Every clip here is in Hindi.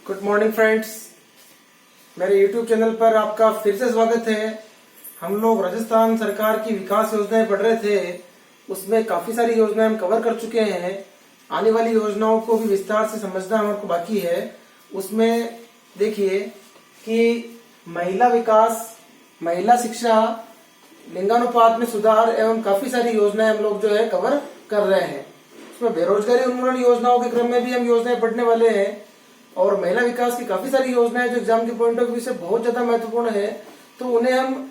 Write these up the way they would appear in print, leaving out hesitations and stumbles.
गुड मॉर्निंग फ्रेंड्स, मेरे YouTube चैनल पर आपका फिर से स्वागत है। हम लोग राजस्थान सरकार की विकास योजनाएं पढ़ रहे थे, उसमें काफी सारी योजनाएं हम कवर कर चुके हैं। आने वाली योजनाओं को भी विस्तार से समझना हमारे बाकी है। उसमें देखिए कि महिला विकास, महिला शिक्षा, लिंगानुपात में सुधार एवं काफी सारी योजनाएं हम लोग जो है कवर कर रहे हैं। उसमें बेरोजगारी उन्मूलन योजनाओं के क्रम में भी हम योजनाएं पढ़ने वाले हैं और महिला विकास की काफी सारी योजनाएं जो एग्जाम के पॉइंट ऑफ व्यू से बहुत ज्यादा महत्वपूर्ण है, तो उन्हें हम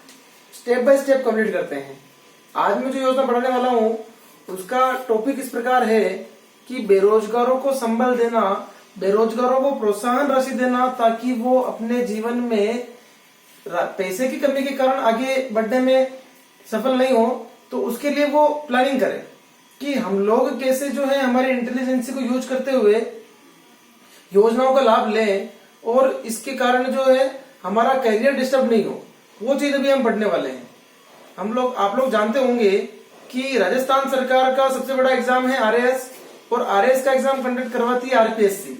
स्टेप बाय स्टेप कंप्लीट करते हैं। आज मैं जो योजना पढ़ाने वाला हूँ उसका टॉपिक इस प्रकार है कि बेरोजगारों को संबल देना, बेरोजगारों को प्रोत्साहन राशि देना ताकि वो अपने जीवन में पैसे की कमी के कारण आगे बढ़ने में सफल नहीं हो, तो उसके लिए वो प्लानिंग करें कि हम लोग कैसे जो है हमारी इंटेलिजेंसी को यूज करते हुए योजनाओं का लाभ लें और इसके कारण जो है हमारा करियर डिस्टर्ब नहीं हो। वो चीज अभी हम पढ़ने वाले हैं। आप लोग जानते होंगे कि राजस्थान सरकार का सबसे बड़ा एग्जाम है आरएएस और आरएएस का एग्जाम कंडक्ट करवाती है आरपीएससी।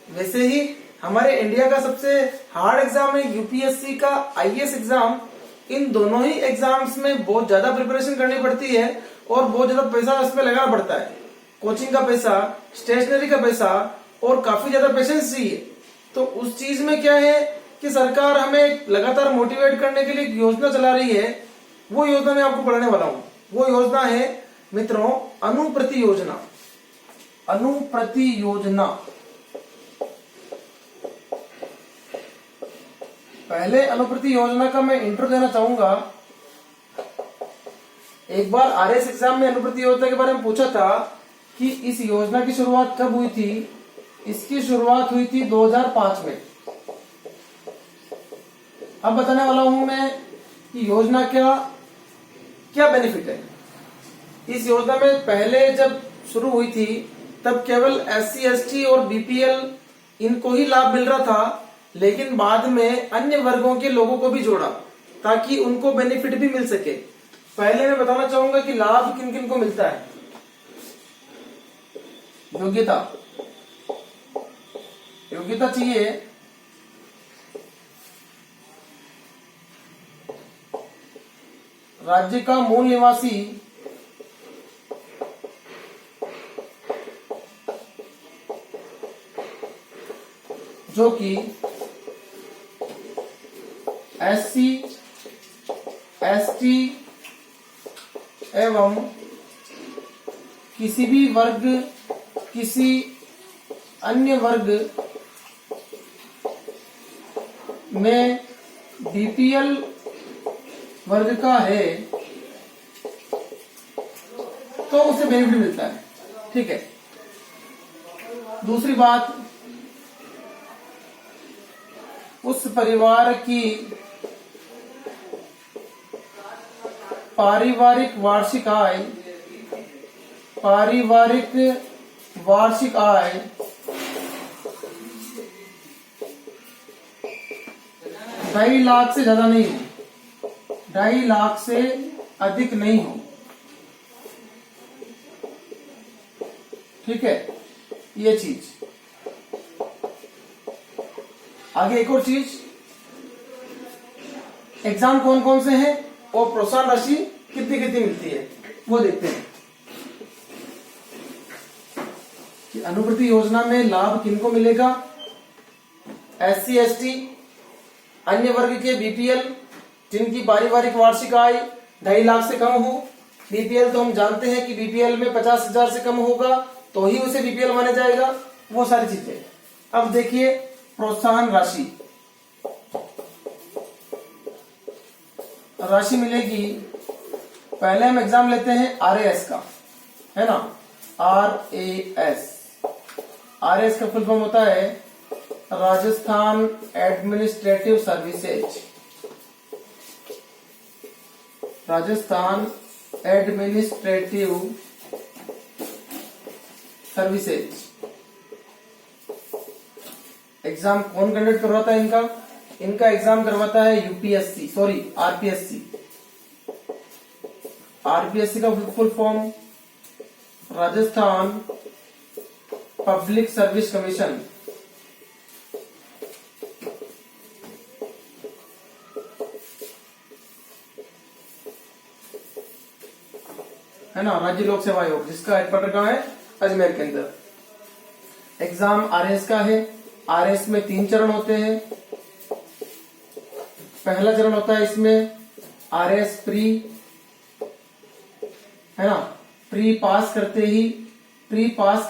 वैसे ही हमारे इंडिया का सबसे हार्ड एग्जाम है यूपीएससी का आईएएस एग्जाम। इन दोनों ही एग्जाम्स में बहुत ज्यादा प्रिपरेशन करनी पड़ती है और बहुत ज्यादा पैसा उसमें लगाना पड़ता है। कोचिंग का पैसा, स्टेशनरी का पैसा और काफी ज्यादा पेशेंस चाहिए। तो उस चीज में क्या है कि सरकार हमें लगातार मोटिवेट करने के लिए एक योजना चला रही है। वो योजना मैं आपको पढ़ाने वाला हूँ। वो योजना है मित्रों अनुप्रति योजना। अनुप्रति योजना। पहले अनुप्रति योजना का मैं इंट्रो देना चाहूंगा। एक बार आरएस एग्जाम में अनुप्रति योजना के बारे में पूछा था कि इस योजना की शुरुआत कब हुई थी। इसकी शुरुआत हुई थी 2005 में। अब बताने वाला हूं मैं कि योजना क्या बेनिफिट है। इस योजना में पहले जब शुरू हुई थी तब केवल एससी, एसटी और बीपीएल इनको ही लाभ मिल रहा था, लेकिन बाद में अन्य वर्गों के लोगों को भी जोड़ा ताकि उनको बेनिफिट भी मिल सके। पहले मैं बताना चाहूंगा कि लाभ किन किन को मिलता है। योग्यता चाहिए। राज्य का मूल निवासी जो कि एससी, एसटी एवं किसी भी वर्ग, किसी अन्य वर्ग में बीपीएल वर्ग का है तो उसे बेनिफिट मिलता है। ठीक है। दूसरी बात, उस परिवार की पारिवारिक वार्षिक आय 2.5 लाख से ज्यादा नहीं हो, 2.5 लाख से अधिक नहीं हो। ठीक है, ये चीज। आगे एक और चीज, एग्जाम कौन कौन से हैं और प्रोत्साहन राशि कितनी कितनी मिलती है वो देखते हैं कि अनुप्रति योजना में लाभ किनको मिलेगा। एससी, एसटी, अन्य वर्ग के बीपीएल जिनकी पारिवारिक वार्षिक आय 2.5 लाख से कम हो। बीपीएल तो हम जानते हैं कि बीपीएल में 50,000 से कम होगा तो ही उसे बीपीएल माना जाएगा। वो सारी चीजें। अब देखिए प्रोत्साहन राशि मिलेगी। पहले हम एग्जाम लेते हैं आरएएस का, है ना। आरएएस का फुल फॉर्म होता है Rajasthan administrative services. Rajasthan administrative services. Exam कौन कंडक्ट करवाता है इनका एग्जाम करवाता है आरपीएससी का full form Rajasthan public service commission, है ना, राज्य लोक सेवा आयोग, जिसका हेडक्वार्टर कहाँ है, अजमेर के अंदर। एग्जाम आरएस का है। आरएस में 3 चरण होते हैं। पहला चरण होता है इसमें आरएस प्री, है ना, प्री पास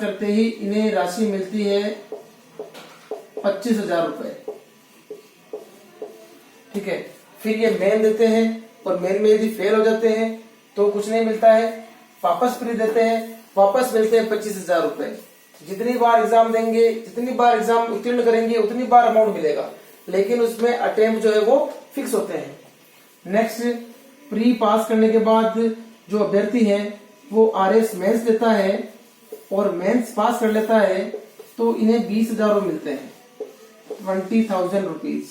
करते ही इन्हें राशि मिलती है 25,000 रुपए। ठीक है। फिर ये मेन देते हैं और मेन में यदि फेल हो जाते हैं तो कुछ नहीं मिलता है, वापस प्री देते हैं, वापस मिलते हैं 25,000 रुपए। जितनी बार एग्जाम देंगे, जितनी बार एग्जाम उत्तीर्ण करेंगे, उतनी बार अमाउंट मिलेगा, लेकिन उसमें अटेम्प्ट जो है वो फिक्स होते हैं। नेक्स्ट, प्री पास करने के बाद जो अभ्यर्थी है वो आरएस मेंस देता है और मेंस पास कर लेता है तो इन्हें 20,000 मिलते हैं, 20,000 रुपीज।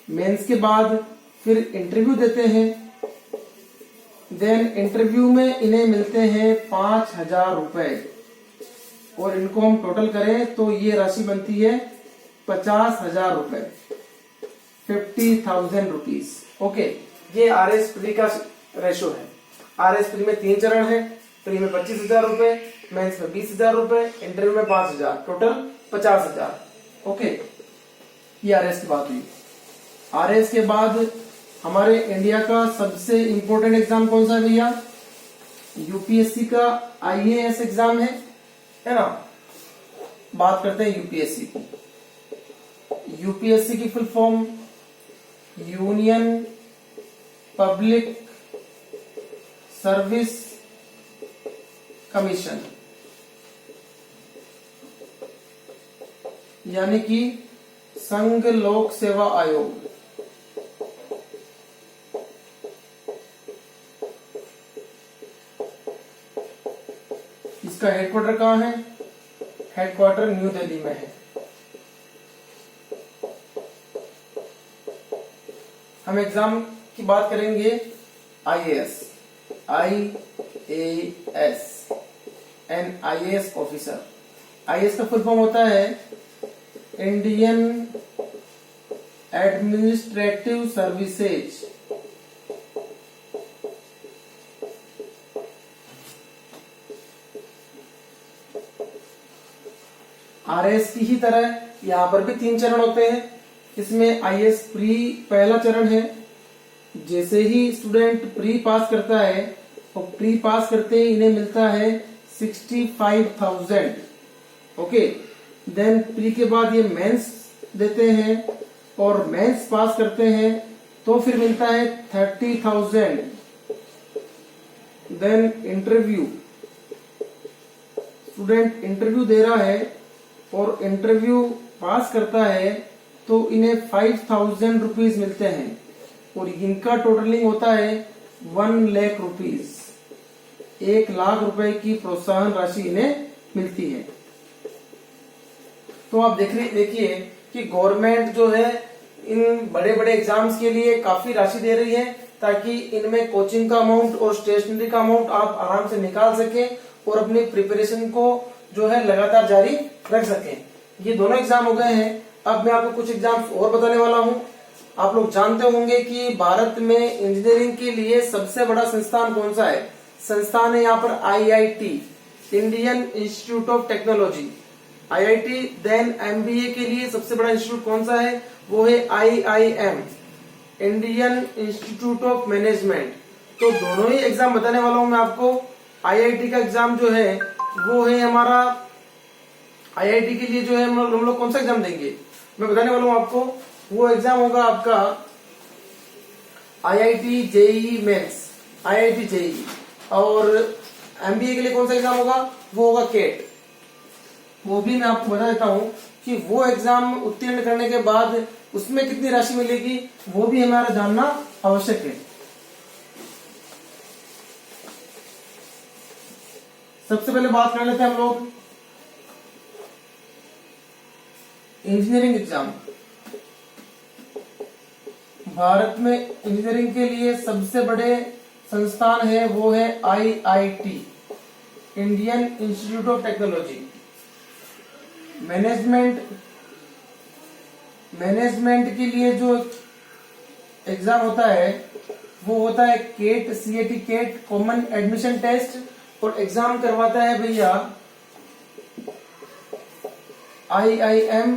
मेंस के बाद फिर इंटरव्यू देते हैं। देन इंटरव्यू में इन्हें मिलते हैं 5,000 रुपए और इनको हम टोटल करें तो ये राशि बनती है 50,000 रुपए, 50,000 रुपीज। ओके, ये आरएस प्री का रेशो है। आरएस प्री में 3 चरण है। प्री में 25,000 रुपए, मेंस में 20,000 रुपए, इंटरव्यू में 5,000, टोटल 50,000। ओके, ये आरएस की बात हुई। आरएस के बाद हमारे इंडिया का सबसे इंपॉर्टेंट एग्जाम कौन सा है भैया? यूपीएससी का आईएएस एग्जाम है ना। बात करते हैं यूपीएससी की। यूपीएससी की full form union public service commission, यानी कि संघ लोक सेवा आयोग। इसका हेडक्वार्टर कहाँ है? हेडक्वार्टर न्यू दिल्ली में है। हम एग्जाम की बात करेंगे IAS, an IAS officer. IAS का फुल फॉर्म होता है इंडियन एडमिनिस्ट्रेटिव सर्विसेज। आरएस की ही तरह यहाँ पर भी 3 चरण होते हैं। इसमें आईएएस प्री पहला चरण है। जैसे ही स्टूडेंट प्री पास करता है और प्री पास करते ही इन्हें मिलता है 65,000। ओके, देन प्री के बाद ये मेंस देते हैं और मेंस पास करते हैं तो फिर मिलता है 30,000। देन इंटरव्यू, स्टूडेंट इंटरव्यू दे रहा है और इंटरव्यू पास करता है तो इन्हें 5,000 रुपीज मिलते हैं और इनका टोटलिंग होता है 1 लाख रुपीज। 1 लाख रुपए की प्रोत्साहन राशि इन्हें मिलती है। तो आप देखिए कि गवर्नमेंट जो है इन बड़े बड़े एग्जाम्स के लिए काफी राशि दे रही है ताकि इनमें कोचिंग का अमाउंट और स्टेशनरी का अमाउंट आप आराम से निकाल सकें और अपनी प्रिपरेशन को जो है लगातार जारी रख सकें। ये दोनों एग्जाम हो गए हैं। अब मैं आपको कुछ एग्जाम और बताने वाला हूं। आप लोग जानते होंगे कि भारत में इंजीनियरिंग के लिए सबसे बड़ा संस्थान कौन सा है? संस्थान है यहाँ पर IIT, Indian Institute of Technology, IIT. Then MBA के लिए सबसे बड़ा इंस्टीट्यूट कौन सा है? वो है IIM, Indian Institute of management. तो दोनों ही एग्जाम बताने वाला हूं मैं आपको। आईआईटी का एग्जाम जो है वो है हमारा, आईआईटी के लिए जो है हम लोग कौन सा एग्जाम देंगे मैं बताने वाला हूं आपको। वो एग्जाम होगा आपका IIT JEE mains, IIT JEE. और एमबीए के लिए कौन सा एग्जाम होगा? वो होगा केट। वो भी मैं आपको बता देता हूं कि वो एग्जाम उत्तीर्ण करने के बाद उसमें कितनी राशि मिलेगी वो भी हमारा जानना आवश्यक है। सबसे पहले बात कर लेते हैं हम लोग इंजीनियरिंग एग्जाम। भारत में इंजीनियरिंग के लिए सबसे बड़े संस्थान है वो है IIT, Indian Institute of technology. Management के लिए जो एग्जाम होता है वो होता है cat, CAT cat, common admission test. और एग्जाम करवाता है भैया IIM।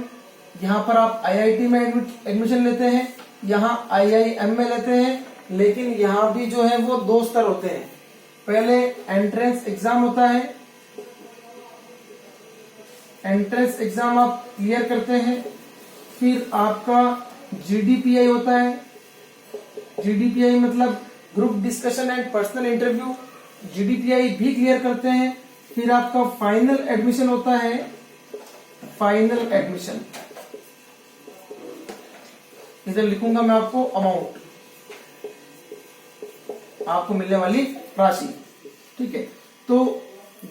यहाँ पर आप IIT में एडमिशन लेते हैं, यहाँ IIM में लेते हैं, लेकिन यहाँ भी जो है वो 2 स्तर होते हैं। पहले एंट्रेंस एग्जाम होता है, एंट्रेंस एग्जाम आप क्लियर करते हैं, फिर आपका GDPI होता है। GDPI मतलब group discussion and personal interview, GDPI भी क्लियर करते हैं। फिर आपका फाइनल एडमिशन होता है, फाइनल एडमिशन। इधर लिखूंगा मैं आपको अमाउंट, आपको मिलने वाली राशि, ठीक है। तो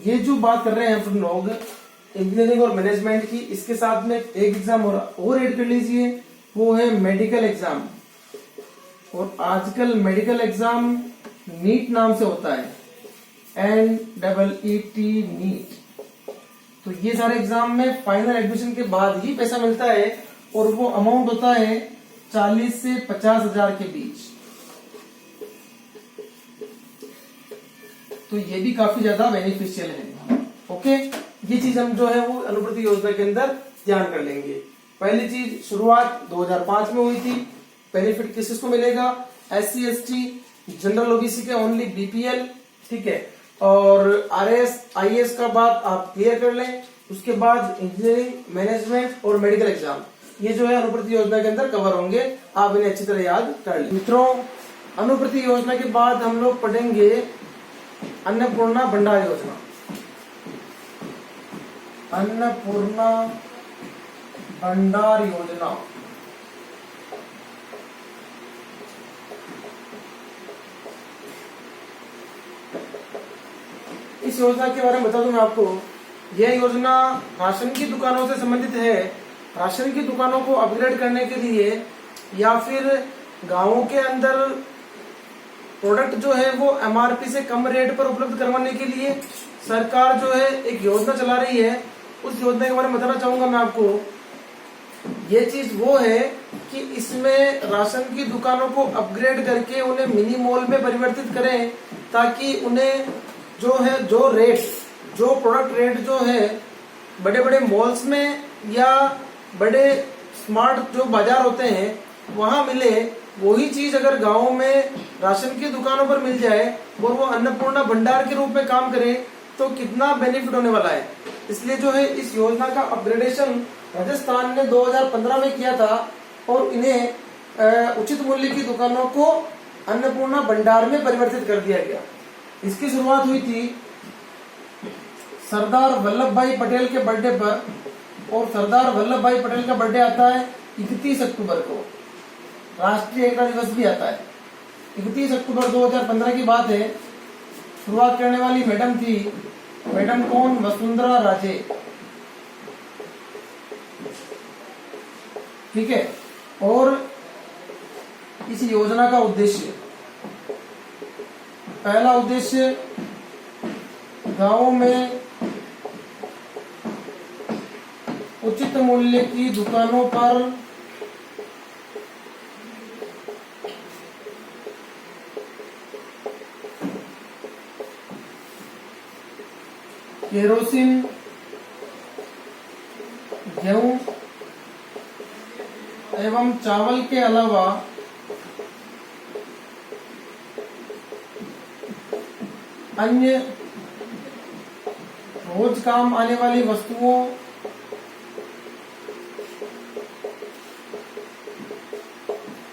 ये जो बात कर रहे हैं हम लोग इंजीनियरिंग और मैनेजमेंट की, इसके साथ में एक एग्जाम और ऐड कर लीजिए, वो है मेडिकल एग्जाम। और आजकल मेडिकल एग्जाम नीट नाम से होता है, NEET नीट। तो ये सारे एग्जाम में फाइनल एडमिशन के बाद ही पैसा मिलता है, और वो अमाउंट होता है 40 से 50 हजार के बीच। तो ये भी काफी ज्यादा बेनिफिशियल है। ओके, ये चीज हम जो है वो अनुप्रति योजना के अंदर ध्यान कर लेंगे। पहली चीज, शुरुआत 2005 में हुई थी। बेनिफिट किस को मिलेगा? SC ST, जनरल OBC के ओनली BPL, ठीक है। और RS IAS का बात आप क्लियर कर लें। उसके बाद इंजीनियरिंग, मैनेजमेंट और मेडिकल एग्जाम, ये जो है अनुप्रति योजना के अंदर कवर होंगे। आप इन्हें अच्छी तरह याद कर लें। मित्रों, अनुप्रति योजना के बाद हम लोग पढ़ेंगे अन्नपूर्णा भंडार योजना। अन्नपूर्णा भंडार योजना, इस योजना के बारे में बता दूं मैं आपको। यह योजना राशन की दुकानों से संबंधित है। राशन की दुकानों को अपग्रेड करने के लिए या फिर गांवों के अंदर प्रोडक्ट जो है वो MRP से कम रेट पर उपलब्ध करवाने के लिए सरकार जो है एक योजना चला रही है। उस योजना के बारे में बताना चाहूंगा मैं आपको। ये चीज वो है कि इसमें राशन की दुकानों को अपग्रेड करके उन्हें मिनी मॉल में परिवर्तित करें, ताकि उन्हें जो है जो प्रोडक्ट रेट जो है बड़े बड़े मॉल्स में या बड़े स्मार्ट जो बाजार होते हैं वहां मिले, वही चीज अगर गाँव में राशन की दुकानों पर मिल जाए और वो अन्नपूर्णा भंडार के रूप में काम करे तो कितना बेनिफिट होने वाला है। इसलिए जो है इस योजना का अपग्रेडेशन राजस्थान ने 2015 में किया था और इन्हें उचित मूल्य की दुकानों को अन्नपूर्णा भंडार में परिवर्तित कर दिया गया। इसकी शुरुआत हुई थी सरदार वल्लभ भाई पटेल के बर्थडे पर, और सरदार वल्लभ भाई पटेल का बर्थडे आता है 31 अक्टूबर को। राष्ट्रीय एकता दिवस भी आता है। 31 अक्टूबर 2015 की बात है। शुरुआत करने वाली मैडम थी, मैडम कौन? वसुंधरा राजे, ठीक है। और इस योजना का उद्देश्य, पहला उद्देश्य गांवों में उचित मूल्य की दुकानों पर केरोसिन, गेहूं एवं चावल के अलावा अन्य रोज काम आने वाली वस्तुओं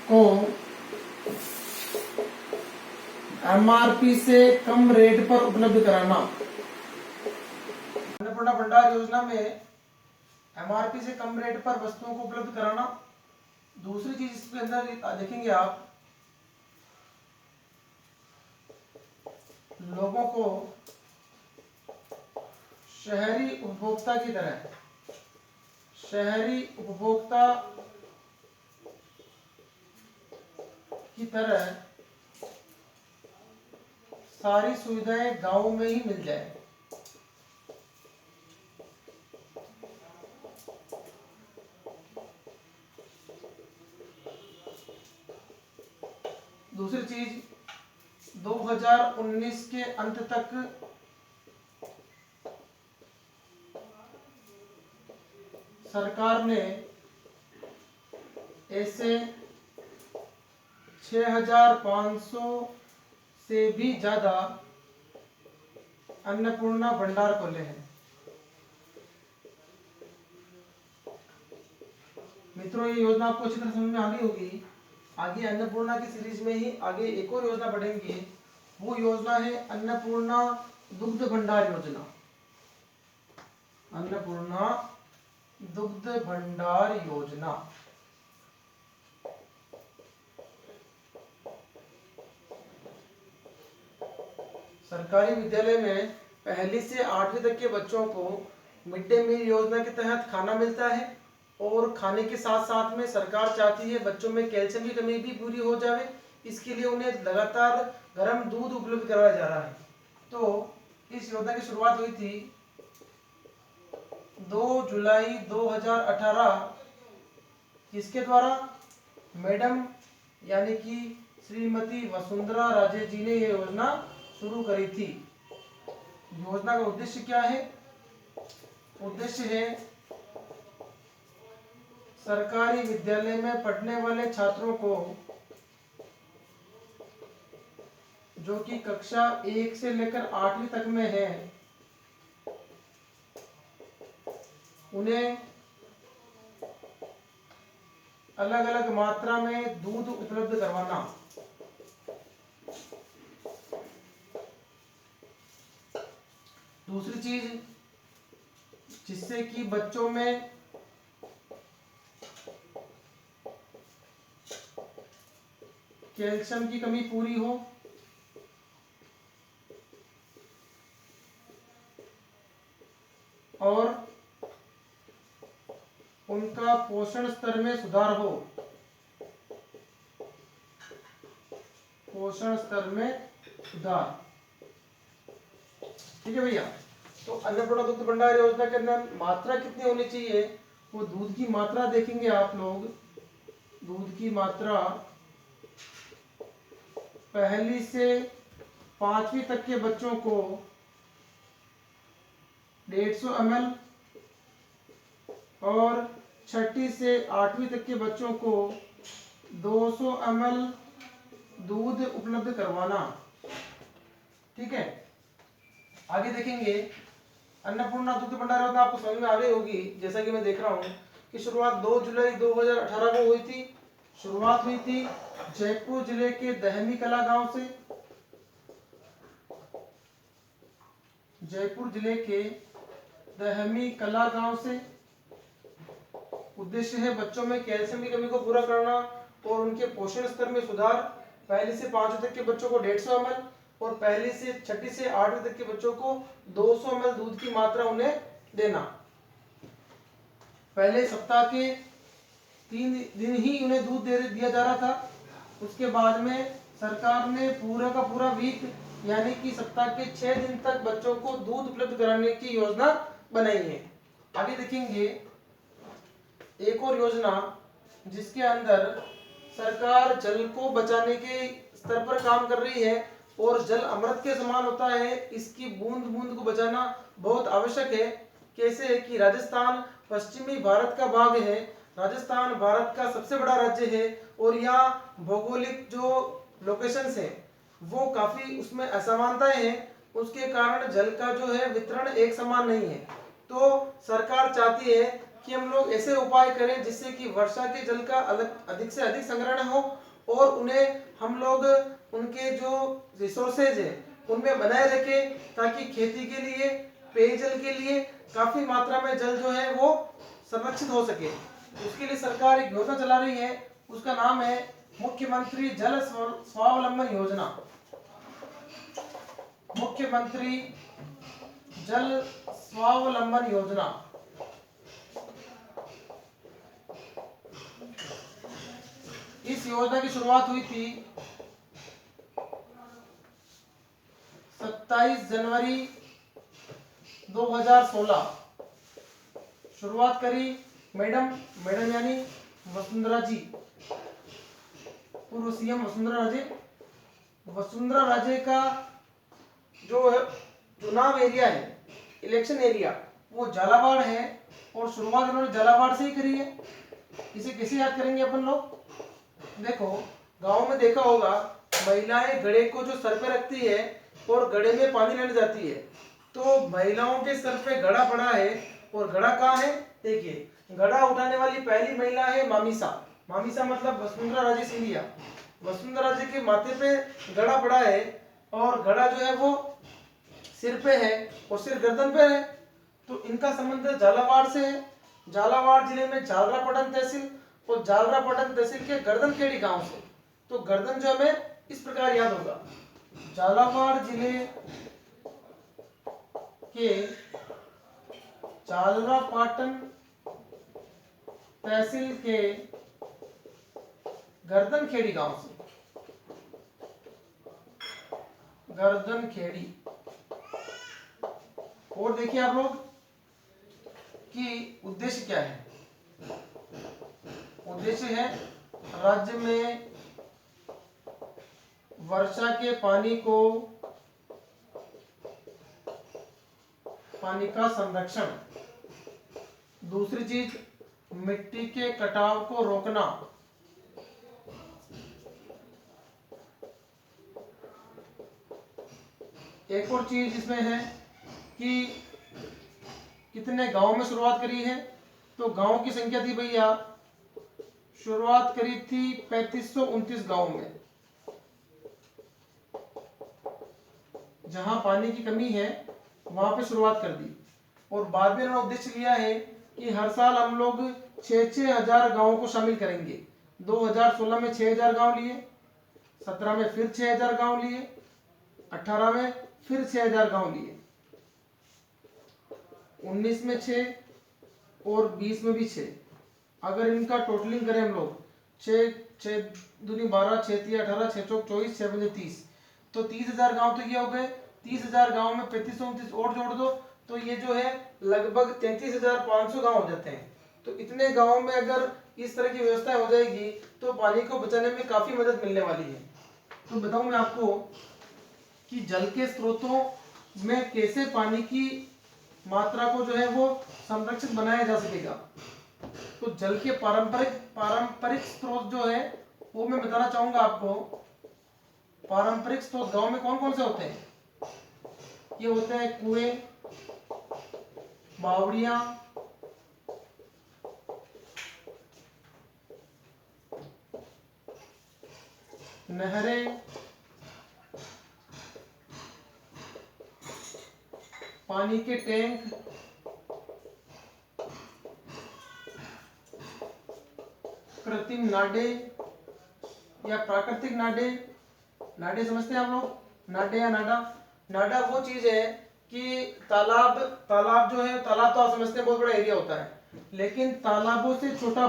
को MRP से कम रेट पर उपलब्ध कराना। अन्नपूर्णा भंडार योजना में MRP से कम रेट पर वस्तुओं को उपलब्ध कराना। दूसरी चीज इसके अंदर देखेंगे आप, लोगों को शहरी उपभोक्ता की तरह, शहरी उपभोक्ता की तरह सारी सुविधाएं गांव में ही मिल जाए। दूसरी चीज 2019 के अंत तक सरकार ने ऐसे 6,500 से भी ज्यादा अन्नपूर्णा भंडार खोले हैं। मित्रों, ये योजना आपको अच्छी तरह समझ में आ गई होगी। आगे अन्नपूर्णा की सीरीज में ही आगे एक और योजना पढ़ेंगे, वो योजना है अन्नपूर्णा दुग्ध भंडार योजना। अन्नपूर्णा दुग्ध भंडार योजना। सरकारी विद्यालय में पहली से 8वीं तक के बच्चों को मिड डे मील योजना के तहत खाना मिलता है और खाने के साथ साथ में सरकार चाहती है बच्चों में कैल्शियम की कमी भी पूरी हो जाए। इसके लिए उन्हें लगातार गर्म दूध उपलब्ध करवाया जा रहा है। तो इस योजना की शुरुआत हुई थी 2 जुलाई 2018। किसके द्वारा? मैडम यानी कि श्रीमती वसुंधरा राजे जी ने यह योजना शुरू करी थी। योजना का उद्देश्य क्या है? उद्देश्य है सरकारी विद्यालय में पढ़ने वाले छात्रों को, जो कि कक्षा 1 से लेकर 8वीं तक में है, उन्हें अलग अलग मात्रा में दूध उपलब्ध करवाना। दूसरी चीज, जिससे कि बच्चों में कैल्शियम की कमी पूरी हो और उनका पोषण स्तर में सुधार हो। पोषण स्तर में सुधार। ठीक है भैया। तो अन्नपूर्णा दुग्ध भंडार योजना के अंदर मात्रा कितनी होनी चाहिए, वो दूध की मात्रा देखेंगे आप लोग। दूध की मात्रा पहली से 5वीं तक के बच्चों को 150 ml और 6ठी से 8वीं तक के बच्चों को 200 ml दूध उपलब्ध करवाना। ठीक है। आगे देखेंगे अन्नपूर्णा दुग्ध भंडार योजना आपको समझ में आ गई होगी। जैसा कि मैं देख रहा हूँ कि शुरुआत 2 जुलाई 2018 को हुई थी। शुरुआत हुई थी जयपुर जिले के दहमी कला गांव से। जयपुर जिले के दहमी कला गांव से। उद्देश्य है बच्चों में कैल्शियम की कमी को पूरा करना और उनके पोषण स्तर में सुधार। पहली से 5वीं तक के बच्चों को 150 ml और पहली से 6ठी से 8वीं तक के बच्चों को 200 ml दूध की मात्रा उन्हें देना। पहले सप्ताह के 3 दिन ही उन्हें दूध दिया जा रहा था। उसके बाद में सरकार ने पूरा का पूरा वीक यानी कि सप्ताह के 6 दिन तक बच्चों को दूध उपलब्ध कराने की योजना बनाई है। आगे देखेंगे एक और योजना जिसके अंदर सरकार जल को बचाने के स्तर पर काम कर रही है और जल अमृत के समान होता है। इसकी बूंद बूंद को बचाना बहुत आवश्यक है। कैसे है कि राजस्थान पश्चिमी भारत का भाग है। राजस्थान भारत का सबसे बड़ा राज्य है और यहाँ भौगोलिक जो लोकेशंस है वो काफी उसमें असमानताएं हैं। उसके कारण जल का जो है वितरण एक समान नहीं है। तो सरकार चाहती है कि हम लोग ऐसे उपाय करें जिससे कि वर्षा के जल का अधिक से अधिक संग्रहण हो और उन्हें हम लोग उनके जो रिसोर्सेज है उनमें बनाए रखें, ताकि खेती के लिए, पेयजल के लिए काफी मात्रा में जल जो है वो संरक्षित हो सके। उसके लिए सरकार एक योजना चला रही है, उसका नाम है मुख्यमंत्री जल स्वावलंबन योजना। मुख्यमंत्री जल स्वावलंबन योजना। इस योजना की शुरुआत हुई थी 27 जनवरी 2016। शुरुआत करी मैडम यानी वसुंधरा जी, पूर्व सीएम वसुंधरा राजे वसुंधरा राजे का जो है चुनाव एरिया है, इलेक्शन एरिया, वो झालावाड़ है और शुरुआत उन्होंने झालावाड़ से ही करी है। इसे कैसे याद करेंगे अपन लोग? देखो, गांव में देखा होगा महिलाएं घड़े को जो सर पे रखती है और घड़े में पानी लेने जाती है, तो महिलाओं के सर पे घड़ा पड़ा है और घड़ा कहाँ है? देखिए, घड़ा उठाने वाली पहली महिला है मामीसा। मामीसा मतलब वसुंधरा राजे सिंधिया। वसुंधरा राजे के माथे पे घड़ा पड़ा है और घड़ा जो है वो सिर पे है और सिर गर्दन पे है। तो इनका संबंध झालावाड़ से है। झालावाड़ जिले में झालरापाटन तहसील और झालरापाटन तहसील के गर्दनखेड़ी गांव से। तो गर्दन जो हमें इस प्रकार याद होगा, झालावाड़ जिले के झालरापाटन तहसील के गर्दनखेड़ी गांव से। गर्दनखेड़ी। और देखिए आप लोग कि उद्देश्य क्या है? उद्देश्य है राज्य में वर्षा के पानी का संरक्षण। दूसरी चीज, मिट्टी के कटाव को रोकना। एक और चीज इसमें है कि कितने गांव में शुरुआत करी है? तो गांव की संख्या थी भैया, शुरुआत करी थी 3529 गांव में। जहां पानी की कमी है वहां पे शुरुआत कर दी और बाद में उन्होंने उद्देश्य लिया है कि हर साल हम लोग 6-6 हजार गाँवों को शामिल करेंगे। 2016 में 6,000 गांव लिए, 17 में फिर 6,000 गांव लिए, 18 में फिर 6,000 गांव लिए, 19 में 6 और 20 में भी 6। अगर इनका टोटलिंग करें हम लोग, 6 दूनी 12, 6 तिया 18, 6 चौक 24, 6 पंजे 30, तो 30,000 गांव तो ये हो गए। 30,000 गांव में 3529 और जोड़ दो तो ये जो है लगभग 33,500 गांव हो जाते हैं। तो इतने गांव में अगर इस तरह की व्यवस्था हो जाएगी तो पानी को बचाने में काफी मदद मिलने वाली है। तो बताऊं मैं आपको कि जल के स्रोतों में कैसे पानी की मात्रा को जो है वो संरक्षित बनाया जा सकेगा। तो जल के पारंपरिक स्रोत जो है वो मैं बताना चाहूंगा आपको। पारंपरिक स्रोत गांव में कौन कौन से होते हैं? ये होते हैं कुएं, बावड़ियां, नहरें, पानी के टैंक, कृत्रिम नाडे या प्राकृतिक नाडे। नाडे समझते हैं आप लोग? नाडे या नाडा। नाडा वो चीज है कि तालाब जो है, तालाब तो आप समझते हैं बहुत बड़ा एरिया होता है, लेकिन तालाबों से छोटा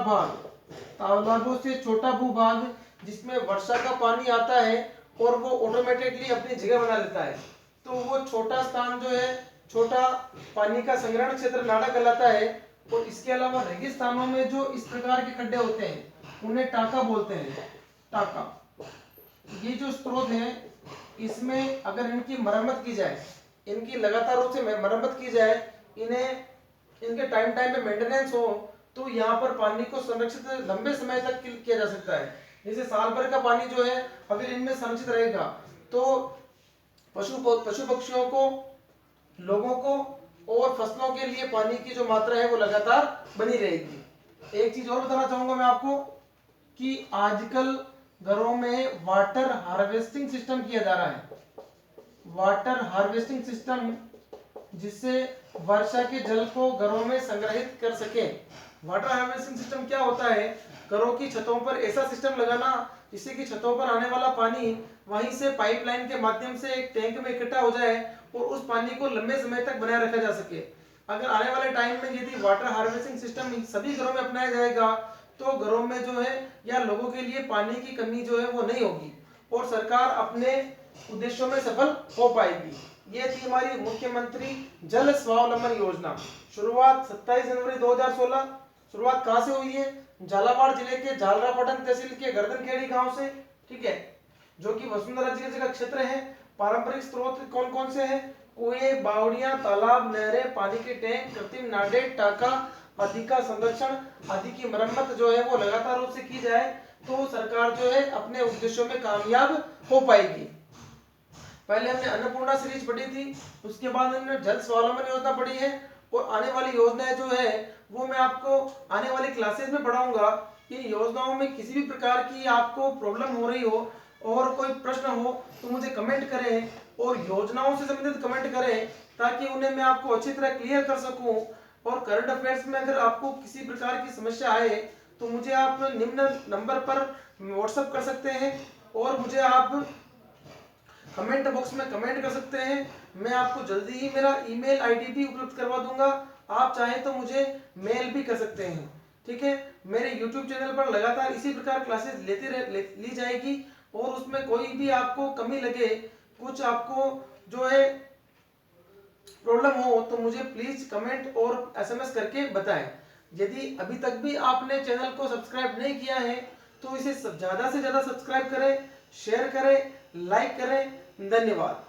भूभाग जिसमें वर्षा का पानी आता है और वो ऑटोमेटिकली अपनी जगह बना लेता है। तो वो छोटा स्थान जो है, छोटा पानी का संग्रहण क्षेत्र नाडा कहलाता है। और इसके अलावा रेगिस्तानों में जो इस प्रकार के खड्डे होते हैं उन्हें टाका बोलते हैं। टाका। ये जो स्रोत है इसमें अगर इनकी मरम्मत की जाए, इनकी लगातार रूप से मरम्मत की जाए, इनके टाइम पे मेंटेनेंस हो, तो यहाँ पर पानी को संरक्षित लंबे समय तक किया जा सकता है। जैसे साल भर का पानी जो है अगर इनमें संरक्षित रहेगा तो पशु पक्षियों को, लोगों को और फसलों के लिए पानी की जो मात्रा है वो लगातार बनी रहेगी। एक चीज और बताना चाहूंगा मैं आपको कि आजकल घरों में वाटर हार्वेस्टिंग सिस्टम किया जा रहा है। वाटर हार्वेस्टिंग सिस्टम, जिससे वर्षा के जल को घरों में संग्रहित कर सके। वाटर हार्वेस्टिंग सिस्टम क्या होता है? घरों की छतों पर ऐसा सिस्टम लगाना जिससे कि छतों पर आने वाला पानी वहीं से पाइपलाइन के माध्यम से एक टैंक में इकट्ठा हो जाए और उस पानी को लंबे समय तक बनाए रखा जा सके। अगर आने वाले टाइम में यदि वाटर हार्वेस्टिंग सिस्टम सभी घरों में अपनाया जाएगा तो घरों में जो है या लोगों के लिए पानी की कमी जो है वो नहीं होगी और सरकार अपने उद्देश्यों में सफल हो पाएगी। ये थी हमारी मुख्यमंत्री जल स्वावलंबन योजना। शुरुआत 27 जनवरी 2016। शुरुआत कहां से हुई है? झालावाड़ जिले के झालरापाटन तहसील के गर्दनखेड़ी गांव से। ठीक है, जो कि वसुंधरा जी का क्षेत्र है। पारंपरिक स्रोत कौन कौन से हैं? कुएं, बावड़ियां, तालाब, नहरें, पानी के टैंक, कृत्रिम नाडे, टाका आदि का संरक्षण आदि की मरम्मत जो है वो लगातार रूप से की जाए तो सरकार जो है अपने उद्देश्यों में कामयाब हो पाएगी। पहले हमने अन्नपूर्णा सीरीज पढ़ी थी, उसके बाद हमने जल स्वावलंबन योजना पढ़ी है, और आने वाली योजनाएं जो है वो मैं आपको आने वाली क्लासेस में पढ़ाऊंगा। इन योजनाओं में किसी भी प्रकार की आपको प्रॉब्लम हो रही हो और कोई प्रश्न हो तो मुझे कमेंट करें, और योजनाओं से संबंधित कमेंट करें ताकि उन्हें मैं आपको अच्छी तरह क्लियर कर सकूं। और करंट अफेयर्स में अगर आपको किसी प्रकार की समस्या आए तो मुझे आप निम्न नंबर पर व्हाट्सएप कर सकते हैं, और मुझे आप कमेंट बॉक्स में कमेंट कर सकते हैं। मैं आपको जल्दी ही मेरा ईमेल आईडी भी उपलब्ध करवा दूंगा, आप चाहें तो मुझे मेल भी कर सकते हैं। ठीक है, मेरे यूट्यूब चैनल पर लगातार इसी प्रकार क्लासेस ली जाएगी, और उसमें कोई भी आपको कमी लगे, कुछ आपको जो है प्रॉब्लम हो तो मुझे प्लीज कमेंट और एसएमएस करके बताएं। यदि अभी तक भी आपने चैनल को सब्सक्राइब नहीं किया है तो इसे ज्यादा से ज्यादा सब्सक्राइब करें, शेयर करें, लाइक करें। धन्यवाद।